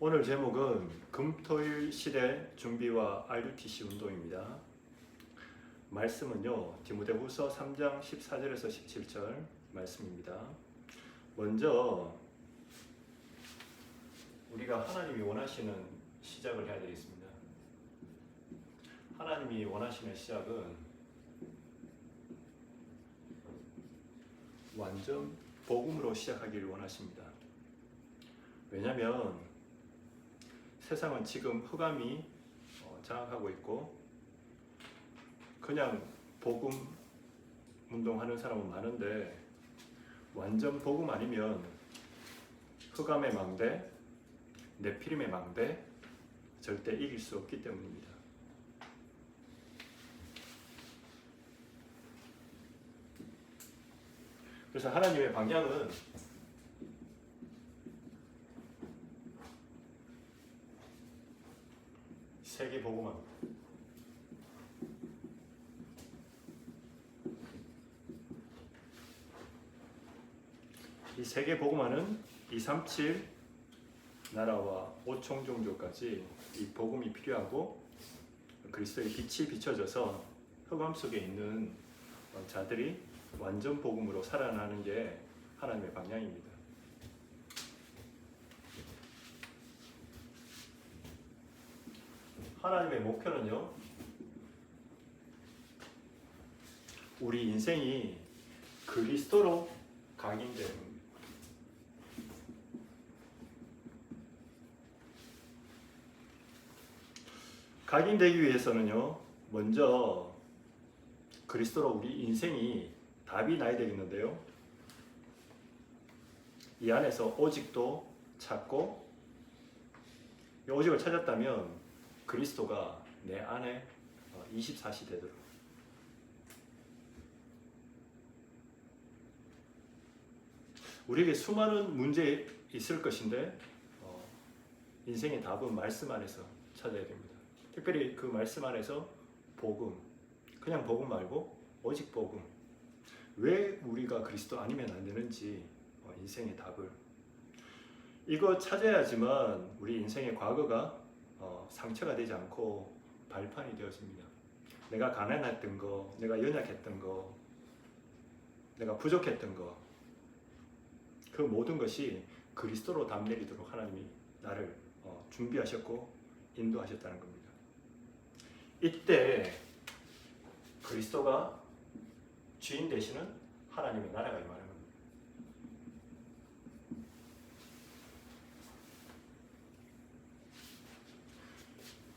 오늘 제목은 금토일 시대 준비와 RUTC 운동입니다. 말씀은요, 디모데후서 3장 14절에서 17절 말씀입니다. 먼저 우리가 하나님이 원하시는 시작을 해야 되겠습니다. 하나님이 원하시는 시작은 완전 복음으로 시작하기를 원하십니다. 왜냐하면 세상은 지금 흑암이 장악하고 있고 그냥 복음 운동하는 사람은 많은데 완전 복음 아니면 흑암의 망대, 네피림의 망대 절대 이길 수 없기 때문입니다. 그래서 하나님의 방향은 세계 복음화입니다. 이 세계 복음화는 237 나라와 5총 종족까지 이 복음이 필요하고 그리스도의 빛이 비춰져서 흑암 속에 있는 자들이 완전 복음으로 살아나는 게 하나님의 방향입니다. 하나님의 목표는요, 우리 인생이 그리스도로 각인되는 겁니다. 각인되기 위해서는요, 먼저 그리스도로 우리 인생이 답이 나야 되겠는데요, 이 안에서 오직도 찾고, 이 오직을 찾았다면 그리스도가 내 안에 24시 되도록, 우리에게 수많은 문제 있을 것인데 인생의 답은 말씀 안에서 찾아야 됩니다. 특별히 그 말씀 안에서 복음, 그냥 복음 말고 오직 복음, 왜 우리가 그리스도 아니면 안 되는지 인생의 답을, 이거 찾아야지만 우리 인생의 과거가 상처가 되지 않고 발판이 되어집니다. 내가 가난했던 거, 내가 연약했던 거, 내가 부족했던 거, 그 모든 것이 그리스도로 답 내리도록 하나님이 나를 준비하셨고 인도하셨다는 겁니다. 이때 그리스도가 주인 되시는 하나님의 나라가 임하는 겁니다.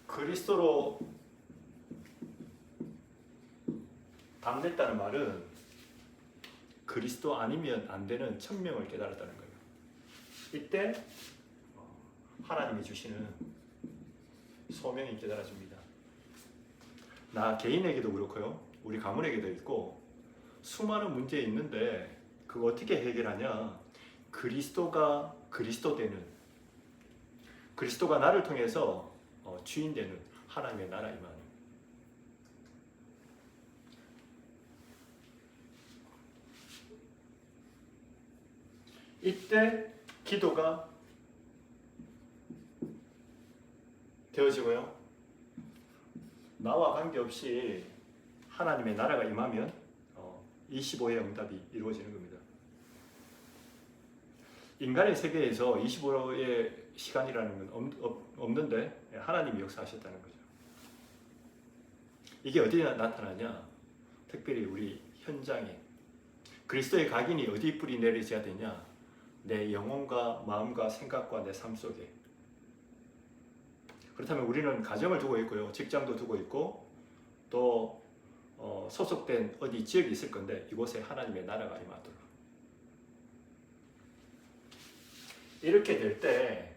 그리스도로 답냈다는 말은 그리스도 아니면 안 되는 천명을 깨달았다는 거예요. 이때 하나님이 주시는 소명이 깨달아집니다. 나 개인에게도 그렇고요, 우리 가문에게도 있고 수많은 문제 있는데 그거 어떻게 해결하냐? 그리스도가 그리스도 되는, 그리스도가 나를 통해서 주인 되는 하나님의 나라 임하는. 이때 기도가 되어지고요, 나와 관계없이 하나님의 나라가 임하면 25의 응답이 이루어지는 겁니다. 인간의 세계에서 25의 시간이라는 건 없는데 하나님이 역사하셨다는 거죠. 이게 어디에 나타나냐? 특별히 우리 현장에 그리스도의 각인이 어디 뿌리 내리져야 되냐? 내 영혼과 마음과 생각과 내 삶 속에. 그렇다면 우리는 가정을 두고 있고요, 직장도 두고 있고 또 소속된 어디 지역이 있을 건데 이곳에 하나님의 나라가 임하도록. 이렇게 될 때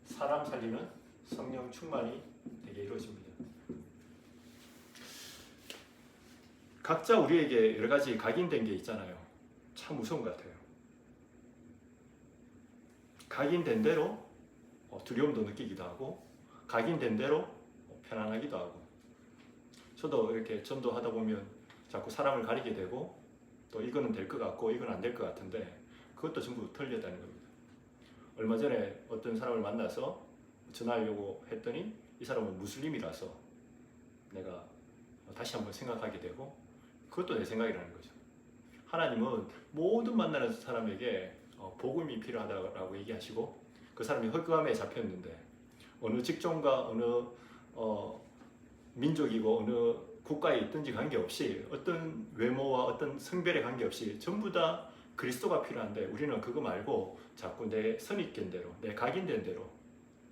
사람 살리는 성령 충만이 되게 이루어집니다. 각자 우리에게 여러 가지 각인된 게 있잖아요. 참 무서운 것 같아요. 각인된 대로 두려움도 느끼기도 하고 각인된 대로 편안하기도 하고, 저도 이렇게 전도하다 보면 자꾸 사람을 가리게 되고 또 이거는 될 것 같고 이건 안 될 것 같은데 그것도 전부 틀렸다는 겁니다. 얼마 전에 어떤 사람을 만나서 전화하려고 했더니 이 사람은 무슬림이라서 내가 다시 한번 생각하게 되고, 그것도 내 생각이라는 거죠. 하나님은 모든 만나는 사람에게 복음이 필요하다고 얘기하시고, 그 사람이 흑암에 잡혔는데 어느 직종과 어느 민족이고 어느 국가에 있든지 관계없이, 어떤 외모와 어떤 성별에 관계없이 전부 다 그리스도가 필요한데, 우리는 그거 말고 자꾸 내 선입견 대로, 내 각인된 대로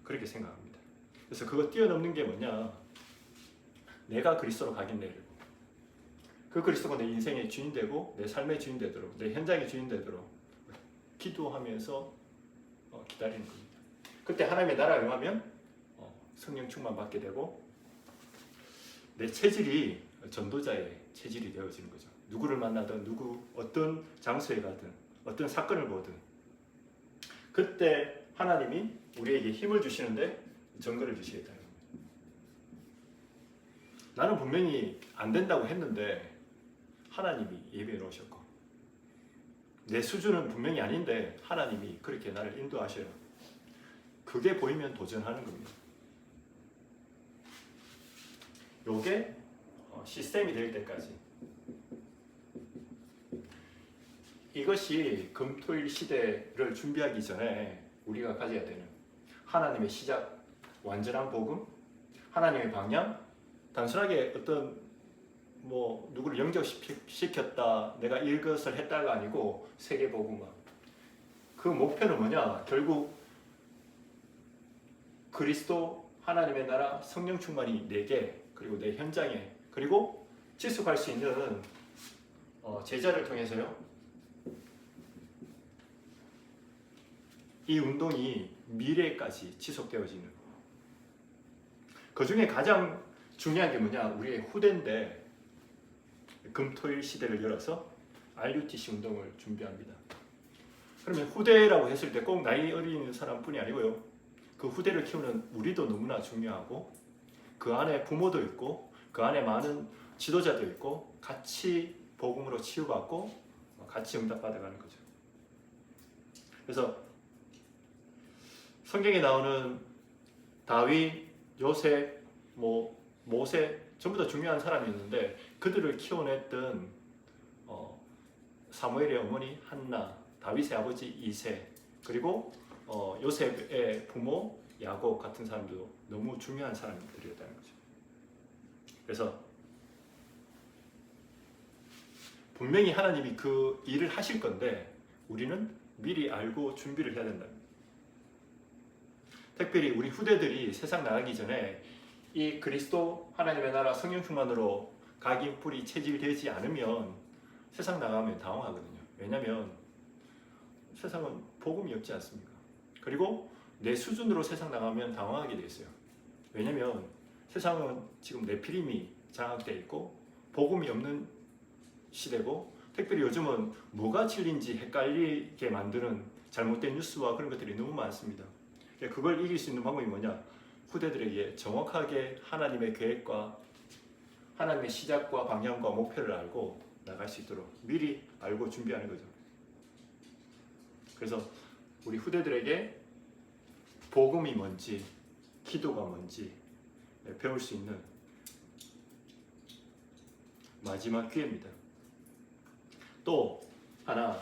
그렇게 생각합니다. 그래서 그거 뛰어넘는 게 뭐냐, 내가 그리스도로 각인되고 그 그리스도가 내 인생의 주인 되고 내 삶의 주인 되도록, 내 현장의 주인 되도록 기도하면서 기다리는 겁니다. 그때 하나님의 나라에 임하면 성령 충만 받게 되고, 내 체질이 전도자의 체질이 되어지는 거죠. 누구를 만나든 어떤 장소에 가든 어떤 사건을 보든 그때 하나님이 우리에게 힘을 주시는데 증거를 주시겠다는 겁니다. 나는 분명히 안 된다고 했는데 하나님이 예배해 놓으셨고, 내 수준은 분명히 아닌데 하나님이 그렇게 나를 인도하셔요. 그게 보이면 도전하는 겁니다. 요게 시스템이 될 때까지, 이것이 금토일 시대를 준비하기 전에 우리가 가져야 되는 하나님의 시작, 완전한 복음, 하나님의 방향. 단순하게 어떤 누구를 영접시켰다, 내가 이것을 했다가 아니고 세계 복음화. 그 목표는 뭐냐? 결국 그리스도, 하나님의 나라, 성령 충만이 내게, 그리고 내 현장에, 그리고 지속할 수 있는 제자를 통해서요, 이 운동이 미래까지 지속되어지는. 그 중에 가장 중요한 게 뭐냐? 우리의 후대인데, 금토일 시대를 열어서 RUTC 운동을 준비합니다. 그러면 후대라고 했을 때 꼭 나이 어린 사람뿐이 아니고요, 그 후대를 키우는 우리도 너무나 중요하고, 그 안에 부모도 있고 그 안에 많은 지도자도 있고, 같이 복음으로 치유받고 같이 응답받아가는 거죠. 그래서 성경에 나오는 다윗, 요셉, 모세 전부 다 중요한 사람이 있는데, 그들을 키워냈던 사무엘의 어머니 한나, 다윗의 아버지 이세, 그리고 요셉의 부모 야곱 같은 사람도 너무 중요한 사람들이었다는 거죠. 그래서 분명히 하나님이 그 일을 하실 건데 우리는 미리 알고 준비를 해야 된다. 특별히 우리 후대들이 세상 나가기 전에 이 그리스도, 하나님의 나라, 성령 충만으로 각인 뿌리 체질되지 않으면 세상 나가면 당황하거든요. 왜냐하면 세상은 복음이 없지 않습니까? 그리고 내 수준으로 세상 나가면 당황하게 돼 있어요. 왜냐하면 세상은 지금 네피림이 장악되어 있고 복음이 없는 시대고, 특별히 요즘은 뭐가 진리인지 헷갈리게 만드는 잘못된 뉴스와 그런 것들이 너무 많습니다. 그걸 이길 수 있는 방법이 뭐냐? 후대들에게 정확하게 하나님의 계획과 하나님의 시작과 방향과 목표를 알고 나갈 수 있도록 미리 알고 준비하는 거죠. 그래서 우리 후대들에게 복음이 뭔지, 기도가 뭔지 배울 수 있는 마지막 기회입니다. 또 하나,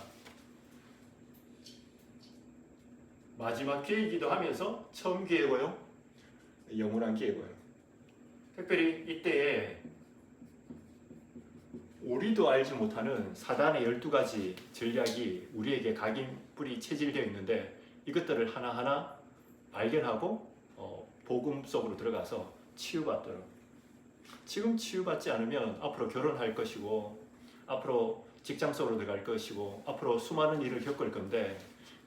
마지막 기회이기도 하면서 처음 기회고요, 영원한 기회고요. 특별히 이때에 우리도 알지 못하는 사단의 12가지 전략이 우리에게 각인 뿌리 체질되어 있는데, 이것들을 하나하나 발견하고 복음 속으로 들어가서 치유받도록. 지금 치유받지 않으면 앞으로 결혼할 것이고, 앞으로 직장 속으로 들어갈 것이고, 앞으로 수많은 일을 겪을 건데,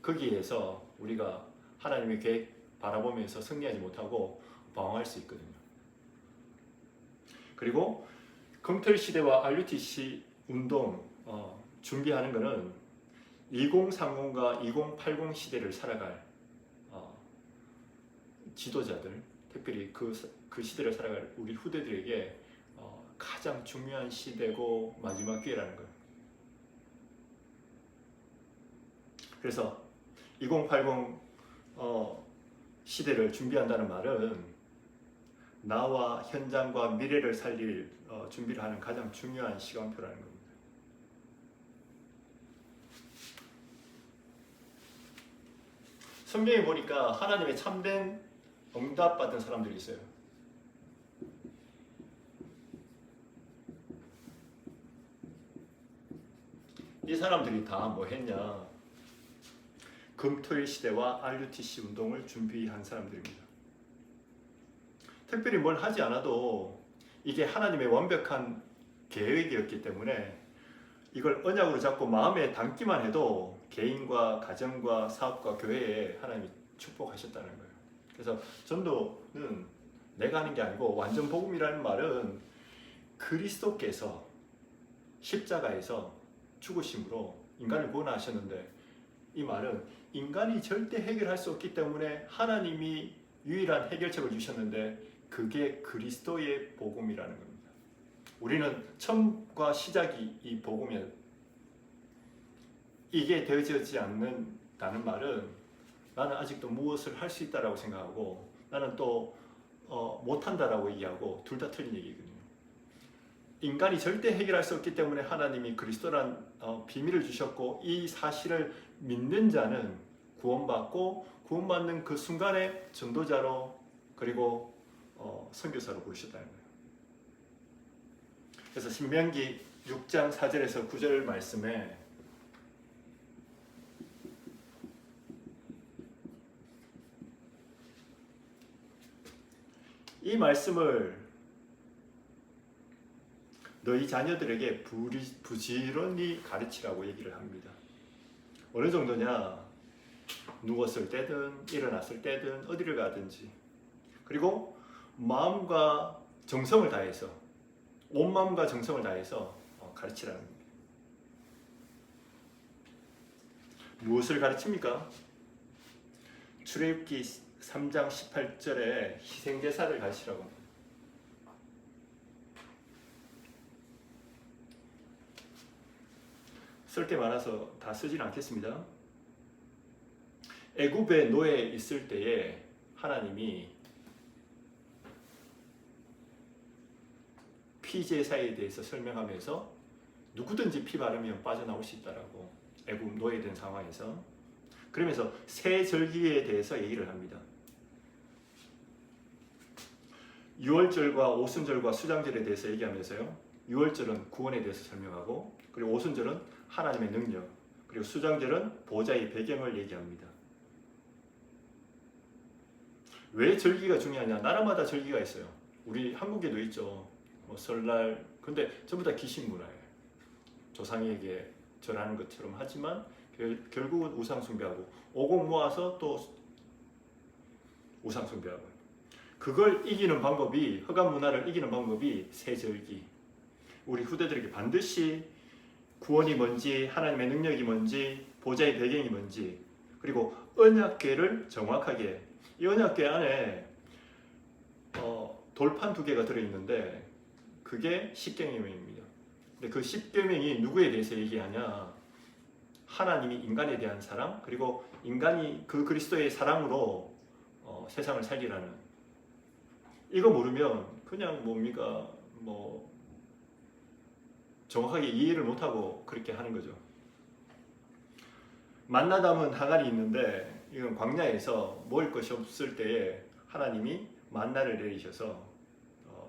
거기에서 우리가 하나님의 계획 바라보면서 승리하지 못하고 방황할 수 있거든요. 그리고 금토일 시대와 RUTC 운동 준비하는 것은 2030과 2080 시대를 살아갈 지도자들, 특별히 그 시대를 살아갈 우리 후대들에게 가장 중요한 시대고 마지막 기회라는 거예요. 그래서 2080 시대를 준비한다는 말은 나와 현장과 미래를 살릴 준비를 하는 가장 중요한 시간표라는 겁니다. 성경에 보니까 하나님의 참된 응답받은 사람들이 있어요. 이 사람들이 다 뭐 했냐? 금토일 시대와 RUTC 운동을 준비한 사람들입니다. 특별히 뭘 하지 않아도 이게 하나님의 완벽한 계획이었기 때문에 이걸 언약으로 잡고 마음에 담기만 해도 개인과 가정과 사업과 교회에 하나님이 축복하셨다는 거예요. 그래서 전도는 내가 하는 게 아니고 완전 복음이라는 말은 그리스도께서 십자가에서 죽으심으로 인간을 구원하셨는데, 이 말은 인간이 절대 해결할 수 없기 때문에 하나님이 유일한 해결책을 주셨는데 그게 그리스도의 복음이라는 겁니다. 우리는 처음과 시작이 이 복음이에요. 이게 되어지지 않는다는 말은 나는 아직도 무엇을 할 수 있다라고 생각하고 나는 또 못한다라고 얘기하고 둘 다 틀린 얘기거든요. 인간이 절대 해결할 수 없기 때문에 하나님이 그리스도란 비밀을 주셨고 이 사실을 믿는 자는 구원받고 구원받는 그 순간에 전도자로 그리고 선교사로 부르셨다는 거예요. 그래서 신명기 6장 4절에서 9절 말씀에 이 말씀을 너희 자녀들에게 부지런히 가르치라고 얘기를 합니다. 어느 정도냐? 누웠을 때든 일어났을 때든 어디를 가든지, 그리고 마음과 정성을 다해서, 온 마음과 정성을 다해서 가르치라는 겁니다. 무엇을 가르칩니까? 출애굽기 3장 18절에 희생제사를 가르치라고 합니다. 쓸 게 많아서 다 쓰진 않겠습니다. 애굽의 노예에 있을 때에 하나님이 피제사에 대해서 설명하면서 누구든지 피 바르면 빠져나올 수 있다라고, 애굽 노예된 상황에서. 그러면서 새 절기에 대해서 얘기를 합니다. 유월절과 오순절과 수장절에 대해서 얘기하면서요, 유월절은 구원에 대해서 설명하고, 그리고 오순절은 하나님의 능력, 그리고 수장절은 보좌의 배경을 얘기합니다. 왜 절기가 중요하냐? 나라마다 절기가 있어요. 우리 한국에도 있죠. 설날. 근데 전부 다 귀신 문화예요. 조상에게 절하는 것처럼 하지만 결국은 우상 숭배하고, 오곡 모아서 또 우상 숭배하고. 그걸 이기는 방법이, 흑암 문화를 이기는 방법이 새절기. 우리 후대들에게 반드시 구원이 뭔지, 하나님의 능력이 뭔지, 보좌의 배경이 뭔지, 그리고 언약궤를 정확하게, 이 언약궤 안에 돌판 2개가 들어있는데 그게 십계명입니다. 근데 그 십계명이 누구에 대해서 얘기하냐? 하나님이 인간에 대한 사랑, 그리고 인간이 그 그리스도의 사랑으로 세상을 살리라는. 이거 모르면 그냥 뭡니까? 정확하게 이해를 못하고 그렇게 하는 거죠. 만나 담은 항아리 있는데, 이건 광야에서 먹을 것이 없을 때에 하나님이 만나를 내리셔서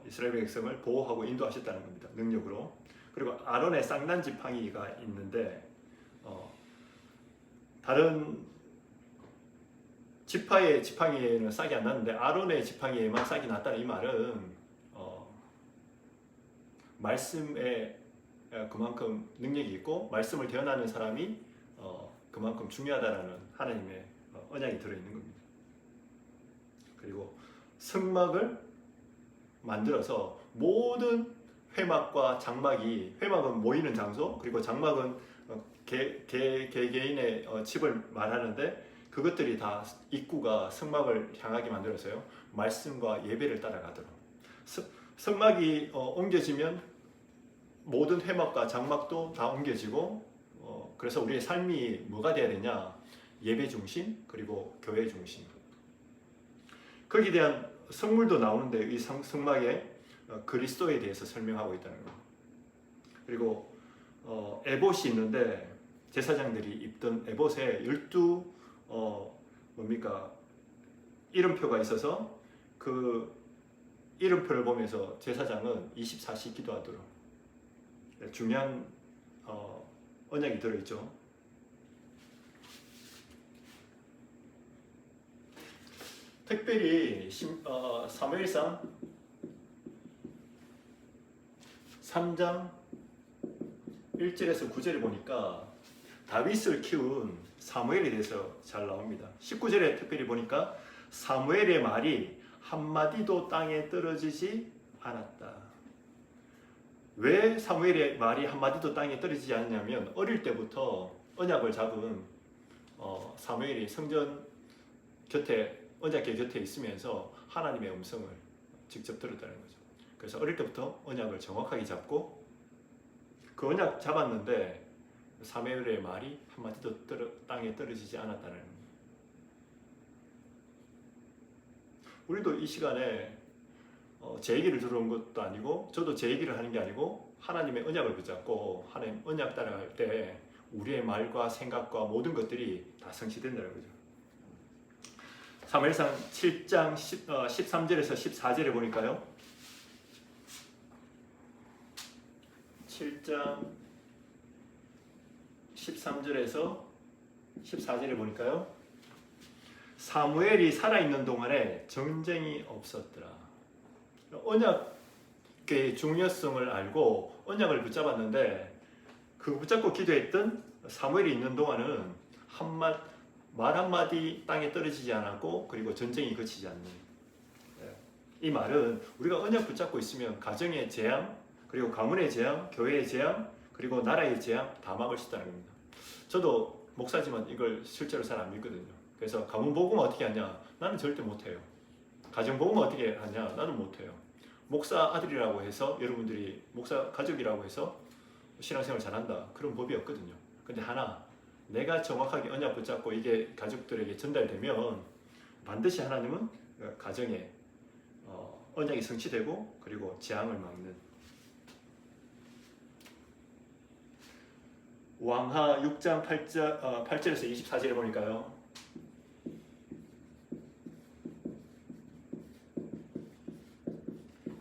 이스라엘 백성을 보호하고 인도하셨다는 겁니다. 능력으로. 그리고 아론의 쌍난 지팡이가 있는데 다른 지파의 지팡이에는 싹이 안 났는데 아론의 지팡이에만 싹이 났다는 이 말은 말씀에 그만큼 능력이 있고 말씀을 대언하는 사람이 그만큼 중요하다라는 하나님의 언약이 들어있는 겁니다. 그리고 성막을 만들어서 모든 회막과 장막이, 회막은 모이는 장소, 그리고 장막은 개개인의 집을 말하는데 그것들이 다 입구가 성막을 향하게 만들어서요, 말씀과 예배를 따라가도록. 성막이 옮겨지면 모든 회막과 장막도 다 옮겨지고, 그래서 우리의 삶이 뭐가 돼야 되냐? 예배 중심 그리고 교회 중심. 거기에 대한 성물도 나오는데 이 성막에 그리스도에 대해서 설명하고 있다는 겁니다. 그리고 에봇이 있는데 제사장들이 입던 에봇에 12 뭡니까 이름표가 있어서 그 이름표를 보면서 제사장은 24시 기도하도록 중요한 언약이 들어있죠. 특별히 사무엘상 3장 1절에서 9절에 보니까 다윗을 키운 사무엘에 대해서 잘 나옵니다. 19절에 특별히 보니까 사무엘의 말이 한마디도 땅에 떨어지지 않았다. 왜 사무엘의 말이 한마디도 땅에 떨어지지 않냐면 어릴 때부터 언약을 잡은 사무엘이 성전 곁에 언약궤 곁에 있으면서 하나님의 음성을 직접 들었다는 거죠. 그래서 어릴 때부터 언약을 정확하게 잡고 그 언약 잡았는데 사무엘의 말이 한마디도 땅에 떨어지지 않았다는 겁니다. 우리도 이 시간에 제 얘기를 들어온 것도 아니고 저도 제 얘기를 하는 게 아니고 하나님의 언약을 붙잡고 하나님 언약 따라갈 때 우리의 말과 생각과 모든 것들이 다 성취된다는 거죠. 사무엘상 7장 13절에서 14절에 보니까요. 7장 13절에서 14절에 보니까요. 사무엘이 살아있는 동안에 전쟁이 없었더라. 언약의 중요성을 알고 언약을 붙잡았는데 그 붙잡고 기도했던 사무엘이 있는 동안은 말 한마디 땅에 떨어지지 않았고 그리고 전쟁이 그치지 않는. 이 말은 우리가 언약 붙잡고 있으면 가정의 재앙 그리고 가문의 재앙, 교회의 재앙 그리고 나라의 재앙 다 막을 수 있다는 겁니다. 저도 목사지만 이걸 실제로 잘 안 믿거든요. 그래서 가문 복음 어떻게 하냐? 나는 절대 못해요. 가정 복음 어떻게 하냐? 나는 못해요. 목사 아들이라고 해서 여러분들이 목사 가족이라고 해서 신앙생활 잘한다 그런 법이 없거든요. 근데 하나 내가 정확하게 언약 붙잡고 이게 가족들에게 전달되면 반드시 하나님은 가정에 언약이 성취되고 그리고 재앙을 막는. 왕하 6장 8절에서 24절에 보니까요.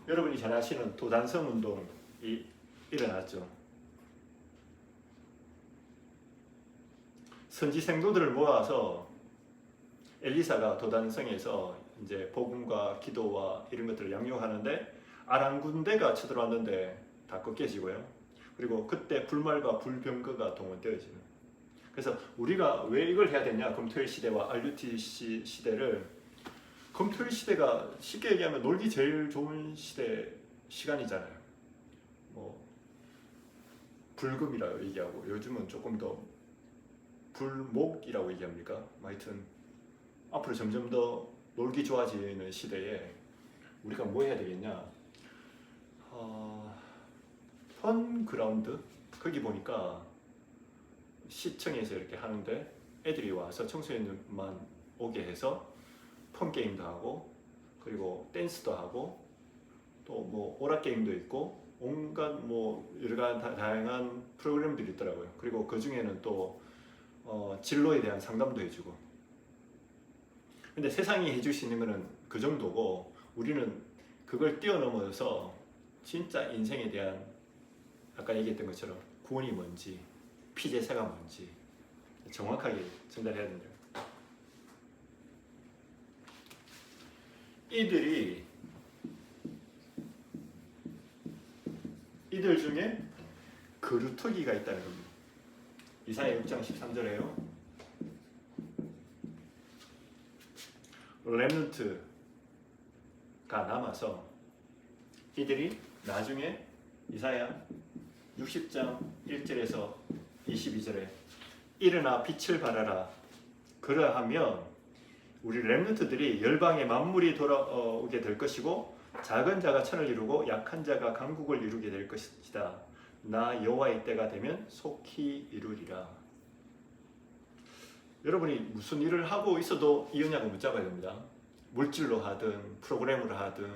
여러분이 잘 아시는 도단성 운동이 일어났죠. 선지 생도들을 모아서 엘리사가 도단성에서 이제 복음과 기도와 이런 것들을 양육하는데 아람 군대가 쳐들어왔는데 다 꺾여지고요. 그리고 그때 불말과 불병거가 동원되어지는. 그래서 우리가 왜 이걸 해야 되냐? 금토일 시대와 RUTC 시대를 금토일 시대가 쉽게 얘기하면 놀기 제일 좋은 시간이잖아요. 뭐 불금이라고 얘기하고 요즘은 조금 더 불목이라고 얘기합니까? 하여튼 앞으로 점점 더 놀기 좋아지는 시대에 우리가 뭐 해야 되겠냐? 펀그라운드 거기 보니까 시청에서 이렇게 하는데 애들이 와서 청소년만 오게 해서 펀 게임도 하고 그리고 댄스도 하고 또 뭐 오락 게임도 있고 온갖 뭐 여러 다양한 프로그램들이 있더라고요. 그리고 그 중에는 또 진로에 대한 상담도 해주고. 근데 세상이 해줄 수 있는 거는 그 정도고 우리는 그걸 뛰어넘어서 진짜 인생에 대한 아까 얘기했던 것처럼 구원이 뭔지 피제사가 뭔지 정확하게 전달해야 된다. 이들 중에 거루터기가 있다는 겁니다. 이사야 6장 13절에요. 렘넌트가 남아서 이들이 나중에 이사야 60장 1절에서 22절에 일어나 빛을 발하라 그러하면 우리 렘넌트들이 열방의 만물이 돌아오게 될 것이고 작은 자가 천을 이루고 약한 자가 강국을 이루게 될 것이다. 나 여호와의 때가 되면 속히 이루리라. 여러분이 무슨 일을 하고 있어도 이 언약을 붙잡아야 됩니다. 물질로 하든 프로그램으로 하든.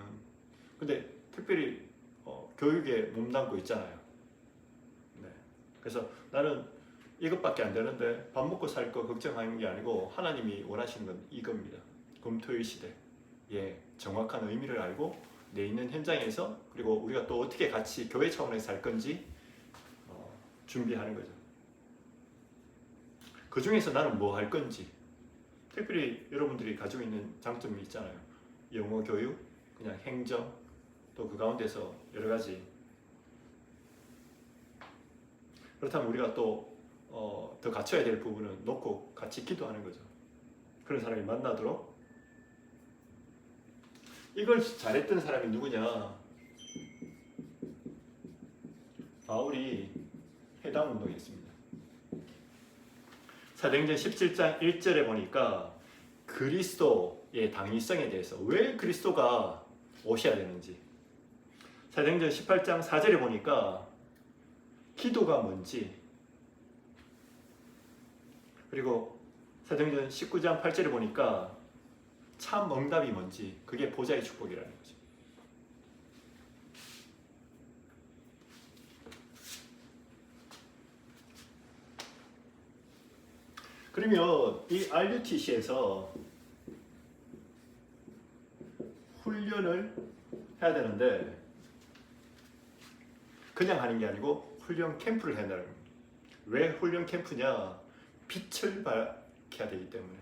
근데 특별히 교육에 몸담고 있잖아요. 네. 그래서 나는 이것밖에 안 되는데 밥 먹고 살 거 걱정하는 게 아니고 하나님이 원하시는 건 이겁니다. 금토일 시대. 예, 정확한 의미를 알고 내 있는 현장에서 그리고 우리가 또 어떻게 같이 교회 차원에서 살 건지 준비하는 거죠. 그 중에서 나는 뭐 할 건지. 특별히 여러분들이 가지고 있는 장점이 있잖아요. 영어 교육, 그냥 행정, 또 그 가운데서 여러 가지. 그렇다면 우리가 또 더 갖춰야 될 부분은 놓고 같이 기도하는 거죠. 그런 사람이 만나도록. 이걸 잘했던 사람이 누구냐? 바울이 해당 운동했습니다. 사도행전 17장 1절에 보니까 그리스도의 당위성에 대해서 왜 그리스도가 오셔야 되는지, 사도행전 18장 4절에 보니까 기도가 뭔지, 그리고 사도행전 19장 8절에 보니까 참 응답이 뭔지, 그게 보좌의 축복이라는 거죠. 그러면 이 RUTC에서 훈련을 해야 되는데 그냥 하는 게 아니고 훈련 캠프를 해야 된다는 겁니다. 왜 훈련 캠프냐? 빛을 밝혀야 되기 때문에.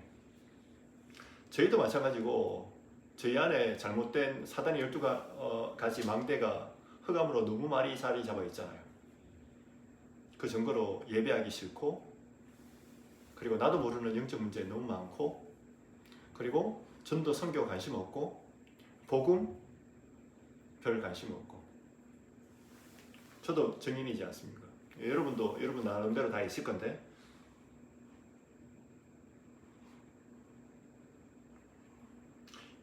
저희도 마찬가지고 저희 안에 잘못된 사단의 12가지 망대가 흑암으로 너무 많이 자리 잡아 있잖아요. 그 증거로 예배하기 싫고, 그리고 나도 모르는 영적 문제 너무 많고, 그리고 전도 선교 관심 없고, 복음 별 관심 없고. 저도 증인이지 않습니까? 여러분도 여러분 나름대로 다 있을 건데,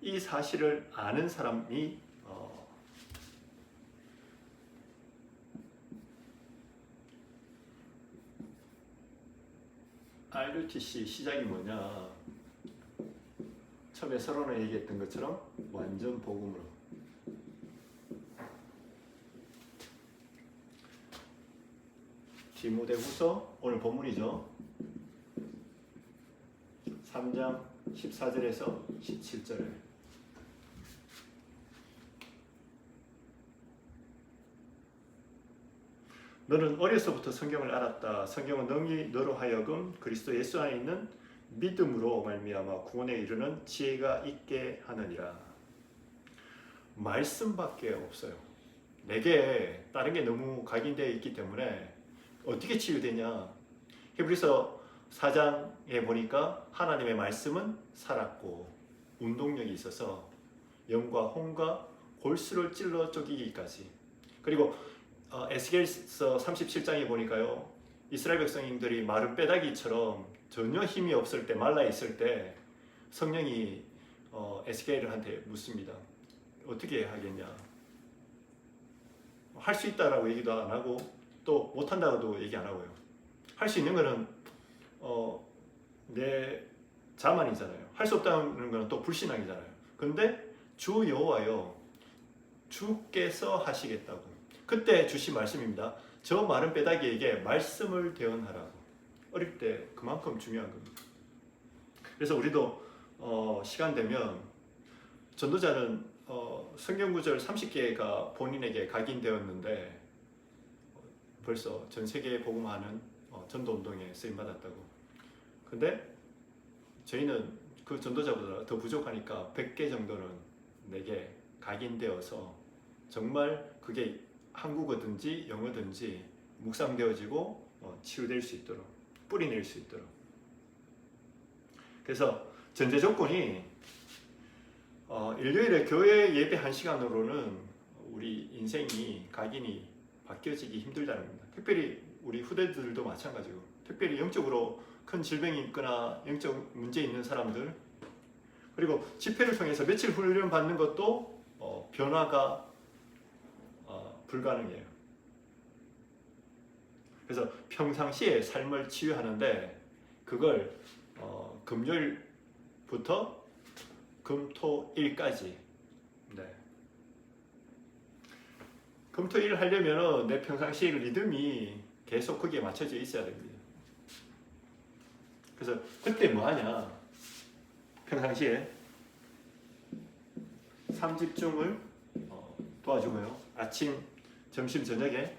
이 사실을 아는 사람이 RUTC 시작이 뭐냐? 처음에 서론에 얘기했던 것처럼 완전 복음으로. 디모데후서 오늘 본문이죠. 3장 14절에서 17절에 너는 어려서부터 성경을 알았다. 성경은 능히 너로 하여금 그리스도 예수 안에 있는 믿음으로 말미암아 구원에 이르는 지혜가 있게 하느니라. 말씀밖에 없어요. 내게 다른 게 너무 각인되어 있기 때문에 어떻게 치유되냐? 히브리서 4장에 보니까 하나님의 말씀은 살았고 운동력이 있어서 영과 혼과 골수를 찔러 쪼개기까지. 그리고 에스겔서 37장에 보니까요, 이스라엘 백성들이 마른 빼다기처럼 전혀 힘이 없을 때, 말라 있을 때 성령이 에스겔한테 묻습니다. 어떻게 하겠냐? 할 수 있다라고 얘기도 안 하고 또 못한다고도 얘기 안 하고요. 할 수 있는 거는 내 자만이잖아요. 할 수 없다는 거는 또 불신앙이잖아요. 근데 주 여호와여, 주께서 하시겠다고. 그때 주신 말씀입니다. 저 마른 빼다기에게 말씀을 대언하라고. 어릴 때 그만큼 중요한 겁니다. 그래서 우리도 시간 되면, 전도자는 성경 구절 30개가 본인에게 각인되었는데 벌써 전 세계에 복음하는 전도 운동에 쓰임 받았다고. 근데 저희는 그 전도자보다 더 부족하니까 100개 정도는 내게 각인되어서 정말 그게 한국어든지 영어든지 묵상되어지고 치유될 수 있도록, 뿌리낼 수 있도록. 그래서 전제 조건이 일요일에 교회 예배 1시간으로는 우리 인생이 각인이 바뀌어지기 힘들다는 겁니다. 특별히 우리 후대들도 마찬가지고, 특별히 영적으로 큰 질병이 있거나 영적 문제 있는 사람들, 그리고 집회를 통해서 며칠 훈련 받는 것도 변화가 불가능해요. 그래서 평상시에 삶을 치유하는데 그걸 금요일부터 금토일까지. 네. 금토일 하려면 내 평상시 리듬이 계속 거기에 맞춰져 있어야 됩니다. 그래서 그때 뭐 하냐? 평상시에 3집중을 도와주고요. 아침, 점심, 저녁에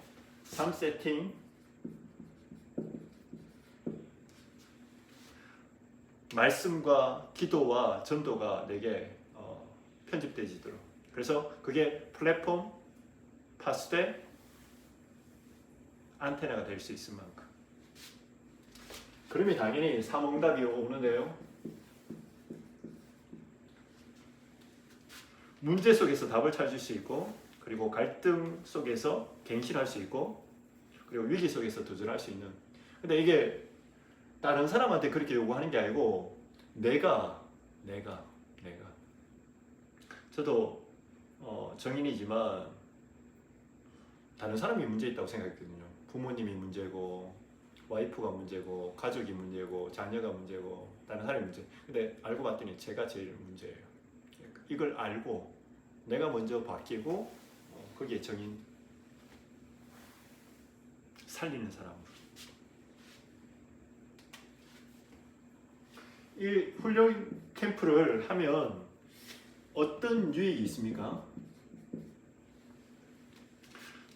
3세팅 말씀과 기도와 전도가 내게 편집되지도록. 그래서 그게 플랫폼, 파수대, 안테나가 될 수 있을 만큼. 그러면 당연히 삼응답이 오는데요. 문제 속에서 답을 찾을 수 있고, 그리고 갈등 속에서 갱신할 수 있고, 그리고 위기 속에서 도전할 수 있는. 근데 이게 다른 사람한테 그렇게 요구하는 게 아니고 내가 저도 정인이지만 다른 사람이 문제 있다고 생각했거든요. 부모님이 문제고, 와이프가 문제고, 가족이 문제고, 자녀가 문제고, 다른 사람이 문제. 근데 알고 봤더니 제가 제일 문제예요. 이걸 알고 내가 먼저 바뀌고 거기에 정인 살리는 사람으로. 이 훈련 캠프를 하면 어떤 유익이 있습니까?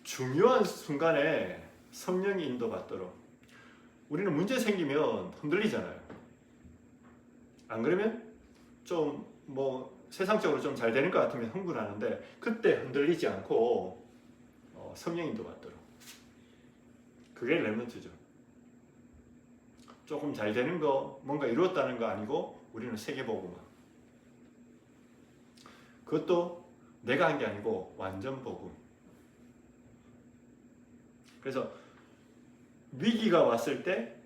중요한 순간에 성령이 인도받도록. 우리는 문제 생기면 흔들리잖아요. 안 그러면 좀 세상적으로 좀 잘 되는 것 같으면 흥분하는데, 그때 흔들리지 않고 성령 인도받도록. 그게 렘넌트죠. 조금 잘 되는 거, 뭔가 이루었다는 거 아니고 우리는 세계복음화. 그것도 내가 한 게 아니고 완전 복음. 그래서 위기가 왔을 때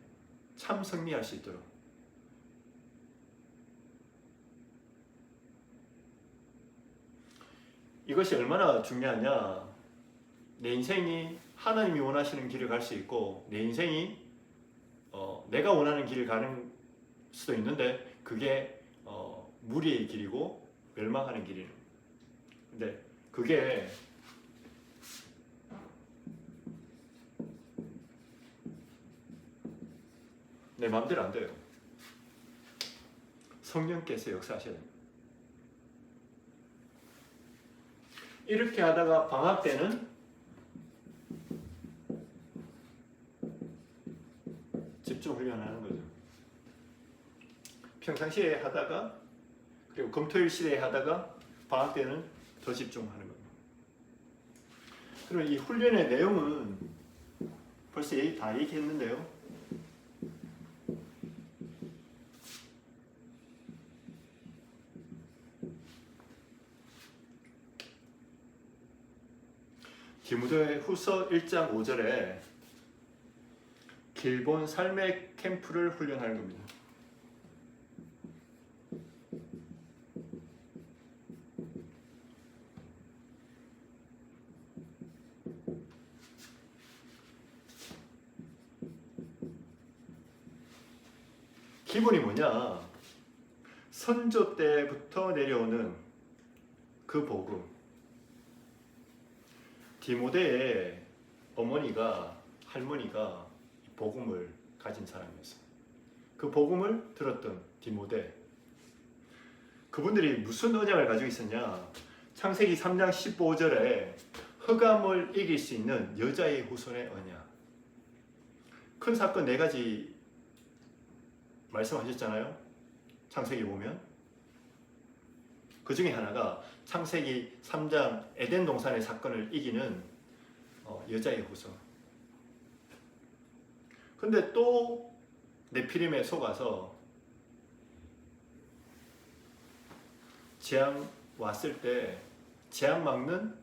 참 승리할 수 있도록. 이것이 얼마나 중요하냐. 내 인생이 하나님이 원하시는 길을 갈 수 있고, 내 인생이 내가 원하는 길을 가는 수도 있는데, 그게 무리의 길이고 멸망하는 길이에요. 근데 그게 내 마음대로 안 돼요. 성령께서 역사하셔야 돼요. 이렇게 하다가 방학 때는 집중 훈련하는 거죠. 평상시에 하다가, 그리고 금토일 시대에 하다가 방학 때는 더 집중하는 겁니다. 그러면 이 훈련의 내용은 벌써 다 얘기했는데요. 디모데후서 1장 5절에 길본 삶의 캠프를 훈련하는 겁니다. 기본이 뭐냐? 선조 때부터 내려오는 그 복음. 디모데의 어머니가, 할머니가 복음을 가진 사람이었어요. 그 복음을 들었던 디모데. 그분들이 무슨 언약을 가지고 있었냐? 창세기 3장 15절에 흑암을 이길 수 있는 여자의 후손의 언약. 큰 사건 4가지 말씀하셨잖아요. 창세기 보면. 그 중에 하나가 창세기 3장 에덴 동산의 사건을 이기는 여자의 후손. 근데 또 네피림에 속아서 재앙 왔을 때 재앙 막는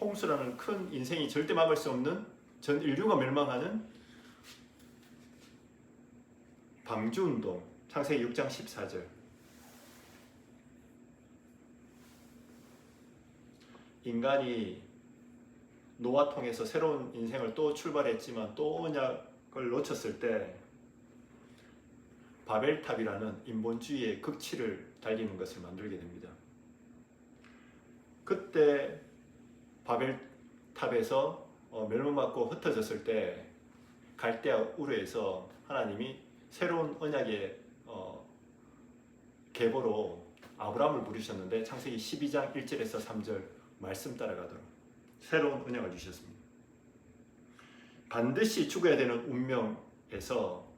홍수라는 큰, 인생이 절대 막을 수 없는, 전 인류가 멸망하는 방주운동, 창세기 6장 14절. 인간이 노아 통해서 새로운 인생을 또 출발했지만 또 언약을 놓쳤을 때 바벨탑이라는 인본주의의 극치를 달리는 것을 만들게 됩니다. 그때 바벨탑에서 멸망받고 흩어졌을 때 갈대아 우르에서 하나님이 새로운 언약의 계보로 아브라함을 부르셨는데 창세기 12장 1절에서 3절 말씀 따라가도록 새로운 언약을 주셨습니다. 반드시 죽어야 되는 운명에서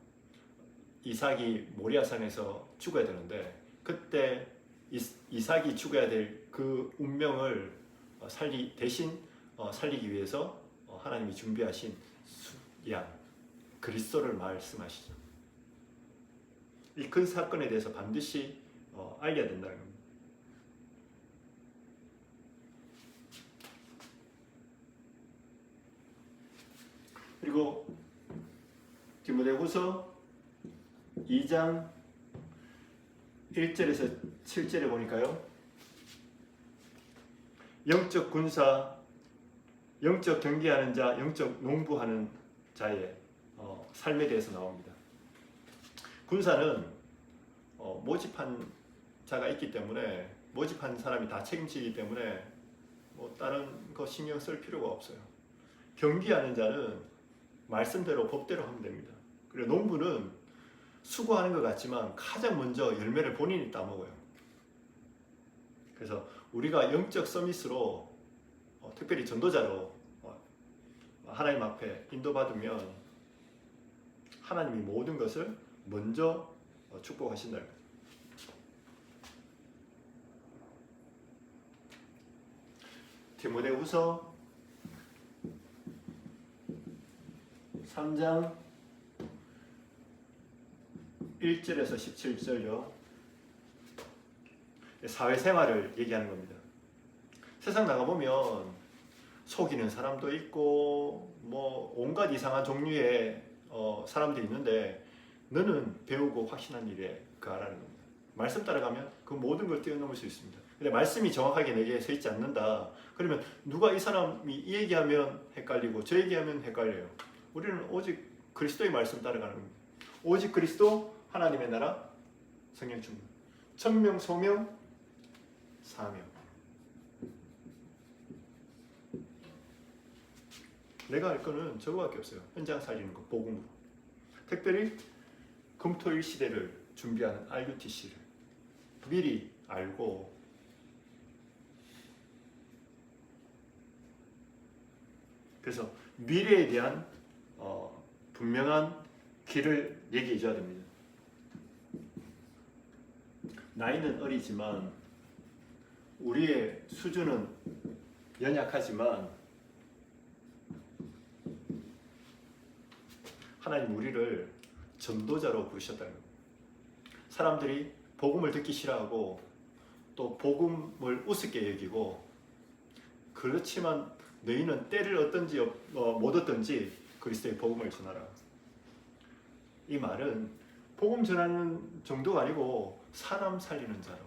이삭이 모리아산에서 죽어야 되는데 그때 이삭이 죽어야 될 그 운명을 대신 살리기 위해서 하나님이 준비하신 양 그리스도를 말씀하시죠. 이 큰 사건에 대해서 반드시 알려야 된다는 겁니다. 그리고 디모데후서 2장 1절에서 7절에 보니까요. 영적 군사, 영적 경계하는 자, 영적 농부하는 자의 삶에 대해서 나옵니다. 군사는 모집한 자가 있기 때문에 모집한 사람이 다 책임지기 때문에 뭐 다른 거 신경 쓸 필요가 없어요. 경계하는 자는 말씀대로 법대로 하면 됩니다. 그리고 농부는 수고하는 것 같지만 가장 먼저 열매를 본인이 따먹어요. 그래서 우리가 영적 서밋으로 특별히 전도자로 하나님 앞에 인도받으면 하나님이 모든 것을 먼저 축복하신다. 디모데후서 3장 1절에서 17절요. 사회생활을 얘기하는 겁니다. 세상 나가보면 속이는 사람도 있고 뭐 온갖 이상한 종류의 사람들이 있는데 너는 배우고 확신한 일에 그하라는 겁니다. 말씀 따라가면 그 모든 걸 뛰어넘을 수 있습니다. 근데 말씀이 정확하게 내게 서 있지 않는다. 그러면 누가 이 사람이 이 얘기하면 헷갈리고 저 얘기하면 헷갈려요. 우리는 오직 그리스도의 말씀 따라가는 겁니다. 오직 그리스도, 하나님의 나라, 성령 충만, 천명, 소명, 사명. 내가 할 거는 저거밖에 없어요. 현장 살리는 거, 복음으로. 특별히 금토일 시대를 준비하는 RUTC를 미리 알고 그래서 미래에 대한 분명한 길을 얘기해 줘야 됩니다. 나이는 어리지만 우리의 수준은 연약하지만 하나님 우리를 전도자로 부르셨다는 겁니다. 사람들이 복음을 듣기 싫어하고 또 복음을 우습게 여기고 그렇지만 너희는 때를 얻든지 못 얻든지 그리스도의 복음을 전하라. 이 말은 복음 전하는 정도가 아니고 사람 살리는 자로.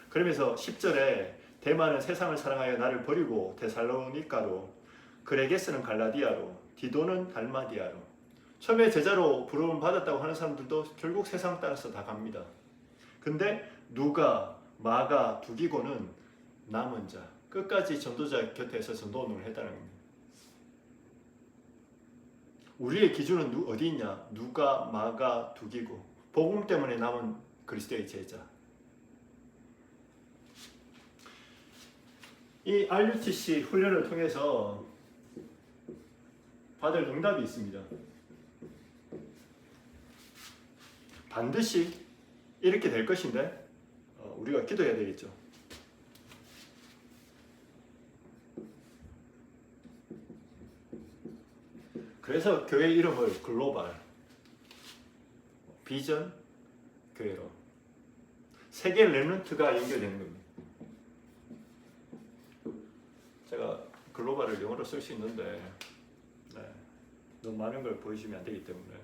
그러면서 10절에 대만은 세상을 사랑하여 나를 버리고 데살로니가로, 그레게스는 갈라디아로, 디도는 달마디아로. 처음에 제자로 부름을 받았다고 하는 사람들도 결국 세상 따라서 다 갑니다. 근데 누가, 마가, 두기고는 남은 자, 끝까지 전도자 곁에서 전도 운동을 했다는 겁니다. 우리의 기준은 어디 있냐? 누가, 마가, 두기고. 복음 때문에 남은 그리스도의 제자. 이 RUTC 훈련을 통해서 받을 응답이 있습니다. 반드시 이렇게 될 것인데 우리가 기도해야 되겠죠. 그래서 교회 이름을 글로벌 비전 교회로 세계 렘넌트가 연결되는 겁니다. 제가 글로벌을 영어로 쓸 수 있는데 너무 많은 걸 보여주면 안 되기 때문에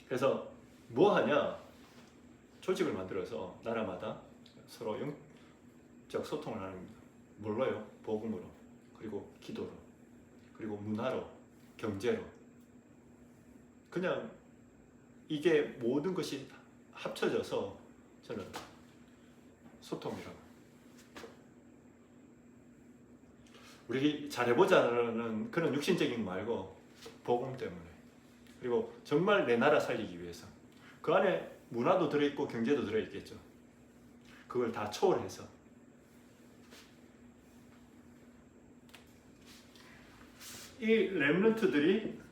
그래서 뭐 하냐? 조직을 만들어서 나라마다 서로 영적 소통을 하는 겁니다. 뭘로요? 복음으로, 그리고 기도로, 그리고 문화로, 경제로. 그냥 이게 모든 것이 합쳐져서 저는 소통이라고. 우리 잘해보자는 그런 육신적인 거 말고 복음 때문에, 그리고 정말 내 나라 살리기 위해서. 그 안에 문화도 들어있고 경제도 들어있겠죠. 그걸 다 초월해서. 이 렘넌트들이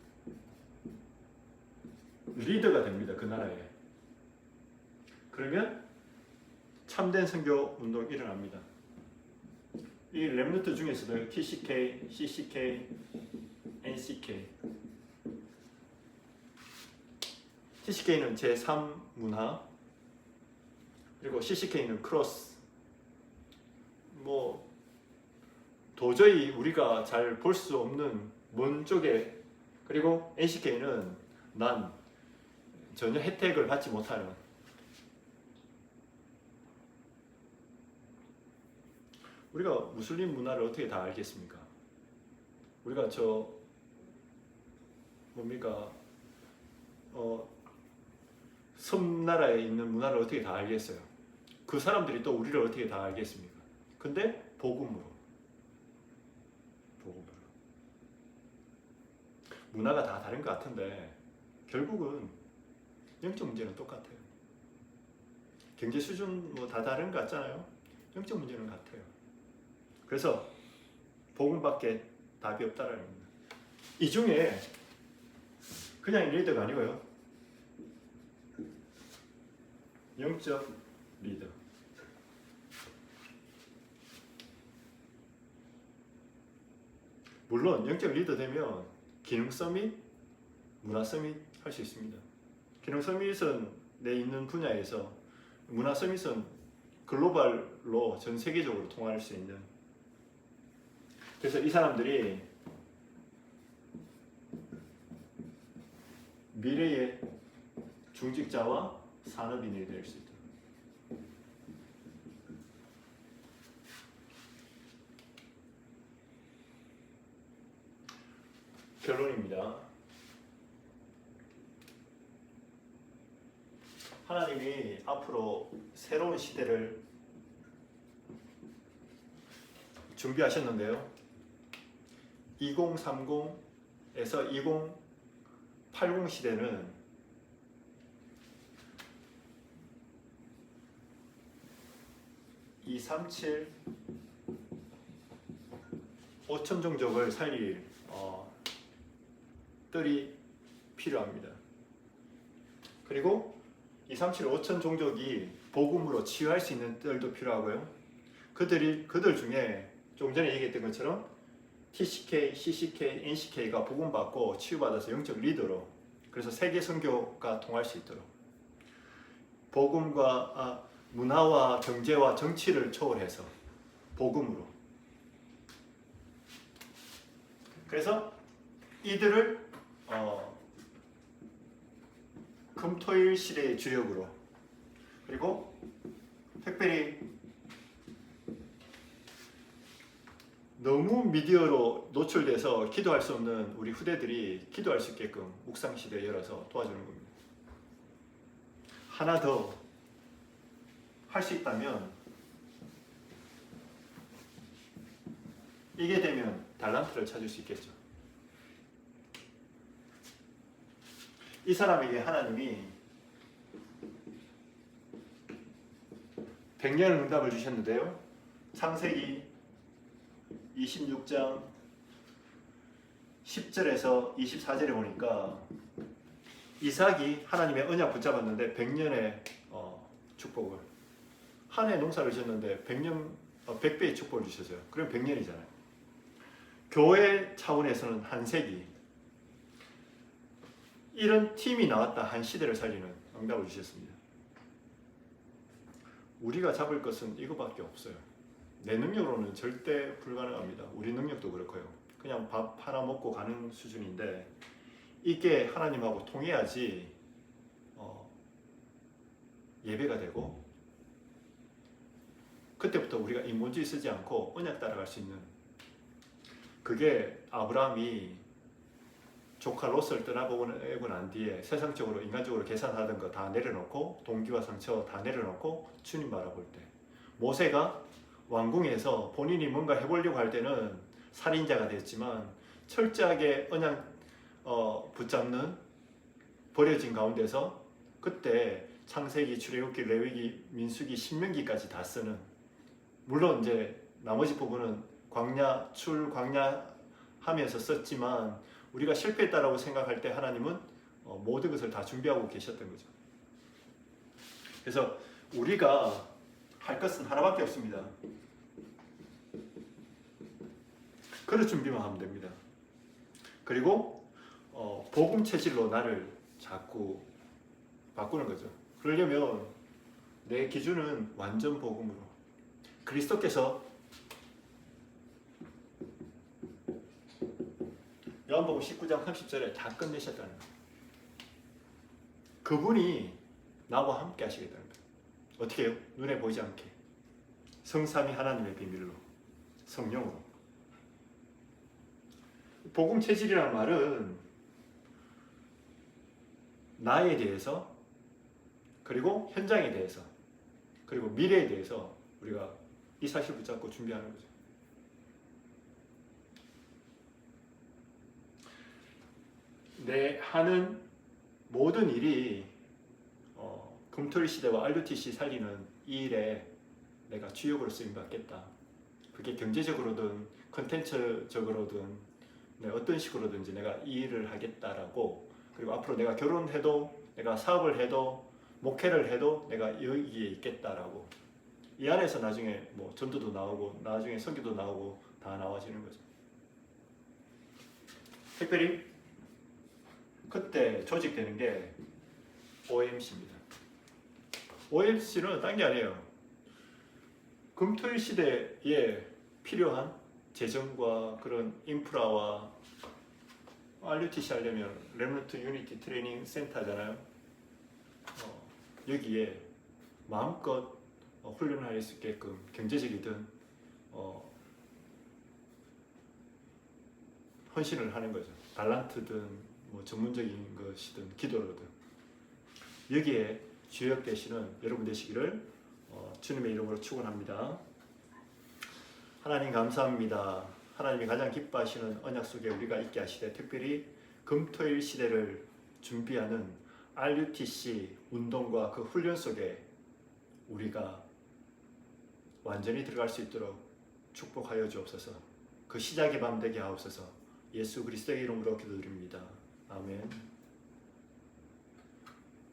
리더가 됩니다. 그 나라에. 그러면 참된 선교 운동이 일어납니다. 이 렘넌트 중에서도 TCK, CCK, NCK. TCK는 제3 문화, 그리고 CCK는 크로스. 뭐 도저히 우리가 잘 볼 수 없는 먼 쪽에, 그리고 NCK는 난 전혀 혜택을 받지 못하는. 우리가 무슬림 문화를 어떻게 다 알겠습니까? 우리가 섬나라에 있는 문화를 어떻게 다 알겠어요? 그 사람들이 또 우리를 어떻게 다 알겠습니까? 근데 복음으로. 문화가 다 다른 것 같은데 결국은 영적 문제는 똑같아요. 경제 수준 뭐 다 다른 것 같잖아요. 영적 문제는 같아요. 그래서 복음밖에 답이 없다라는 겁니다. 이 중에 그냥 리더가 아니고요, 영적 리더. 물론 영적 리더 되면 기능 서밋, 문화 서밋 할 수 있습니다. 기능 서밋은 내 있는 분야에서, 문화 서밋은 글로벌로 전 세계적으로 통할 수 있는. 그래서 이 사람들이 미래의 중직자와 산업인이 될 수 있다. 결론입니다. 하나님이 앞으로 새로운 시대를 준비하셨는데요. 2030에서 2080 시대는 이 37, 5천 종족을 살릴 뜰이 필요합니다. 그리고 237, 5천 종족이 복음으로 치유할 수 있는 뜰도 필요하고요. 그들 중에 좀 전에 얘기했던 것처럼 TCK, CCK, NCK가 복음받고 치유받아서 영적 리더로, 그래서 세계 선교가 통할 수 있도록 복음과 문화와 경제와 정치를 초월해서 복음으로. 그래서 이들을 금토일 시대의 주역으로, 그리고 특별히 너무 미디어로 노출돼서 기도할 수 없는 우리 후대들이 기도할 수 있게끔 묵상 시대 열어서 도와주는 겁니다. 하나 더 할 수 있다면, 이게 되면 달란트를 찾을 수 있겠죠. 이 사람에게 하나님이 100년의 응답을 주셨는데요. 창세기 26장 10절에서 24절에 보니까 이삭이 하나님의 언약 붙잡았는데 100년의 축복을, 한 해 농사를 지었는데 100배의 축복을 주셨어요. 그럼 100년이잖아요. 교회 차원에서는 한 세기, 이런 팀이 나왔다 한 시대를 살리는 응답을 주셨습니다. 우리가 잡을 것은 이거밖에 없어요. 내 능력으로는 절대 불가능합니다. 우리 능력도 그렇고요. 그냥 밥 하나 먹고 가는 수준인데, 이게 하나님하고 통해야지 예배가 되고, 그때부터 우리가 인본주의 쓰지 않고 언약 따라갈 수 있는, 그게 아브라함이 조카 롯을 떠나보고 난 뒤에 세상적으로 인간적으로 계산하던 거 다 내려놓고 동기와 상처 다 내려놓고 주님 바라볼 때 모세가 왕궁에서 본인이 뭔가 해보려고 할 때는 살인자가 됐지만 철저하게 언약 붙잡는 버려진 가운데서 그때 창세기, 출애굽기, 레위기, 민수기, 신명기까지 다 쓰는 물론 이제 나머지 부분은 광야, 출광야 하면서 썼지만 우리가 실패했다라고 생각할 때 하나님은 모든 것을 다 준비하고 계셨던 거죠. 그래서 우리가 할 것은 하나밖에 없습니다. 그럴 준비만 하면 됩니다. 그리고 복음 체질로 나를 자꾸 바꾸는 거죠. 그러려면 내 기준은 완전 복음으로 그리스도께서 요한복음 19장 30절에 다 끝내셨다는 거예요. 그분이 나와 함께 하시겠다는 거예요. 어떻게 해요? 눈에 보이지 않게 성삼위 하나님의 비밀로 성령으로. 복음 체질이라는 말은 나에 대해서 그리고 현장에 대해서 그리고 미래에 대해서 우리가 이 사실 붙잡고 준비하는 거죠. 내 하는 모든 일이 금토일 시대와 RUTC 살리는 이 일에 내가 주역으로 쓰임받겠다. 그게 경제적으로든 컨텐츠적으로든 어떤 식으로든지 내가 이 일을 하겠다라고. 그리고 앞으로 내가 결혼해도 내가 사업을 해도 목회를 해도 내가 여기에 있겠다라고. 이 안에서 나중에 뭐 전도도 나오고 나중에 선교도 나오고 다 나와지는 거죠. 특별히 그때 조직되는 게 OMC입니다. OMC는 딴 게 아니에요. 금토일 시대에 필요한 재정과 그런 인프라와 RUTC 하려면 레몬트 유니티 트레이닝 센터잖아요. 여기에 마음껏 훈련할 수 있게끔 경제적이든 헌신을 하는 거죠. 달란트든 뭐 전문적인 것이든 기도로든 여기에 주역 되시는 여러분 되시기를 주님의 이름으로 축원합니다. 하나님 감사합니다. 하나님이 가장 기뻐하시는 언약 속에 우리가 있게 하시되 특별히 금토일 시대를 준비하는 RUTC 운동과 그 훈련 속에 우리가 완전히 들어갈 수 있도록 축복하여 주옵소서. 그 시작의 밤 되게 하옵소서. 예수 그리스도의 이름으로 기도드립니다. 아멘.